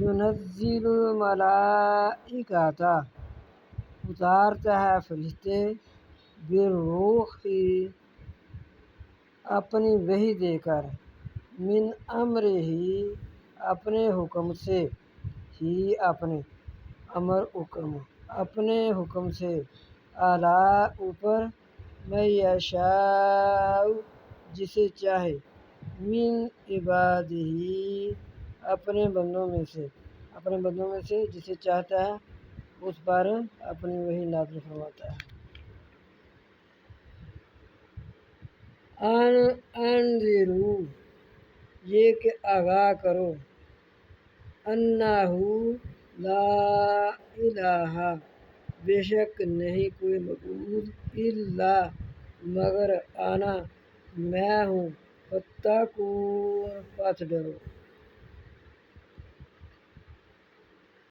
ينزل الملائکۃ اتارتا ہے فرشتے بالروح اپنی وحی دے کر من امرہ اپنے حکم سے ہی اپنے امر حکم اپنے حکم سے اعلیٰ اوپر من یشاء جسے چاہے من عبادہ اپنے بندوں میں سے جسے چاہتا ہے اس پر اپنی وحی نازل فرماتا ہے۔ انذروا یہ کہ آگاہ کرو انہ لا الہ بے شک نہیں کوئی معبود الا مگر انا میں ہوں فاتقون پس ڈرو۔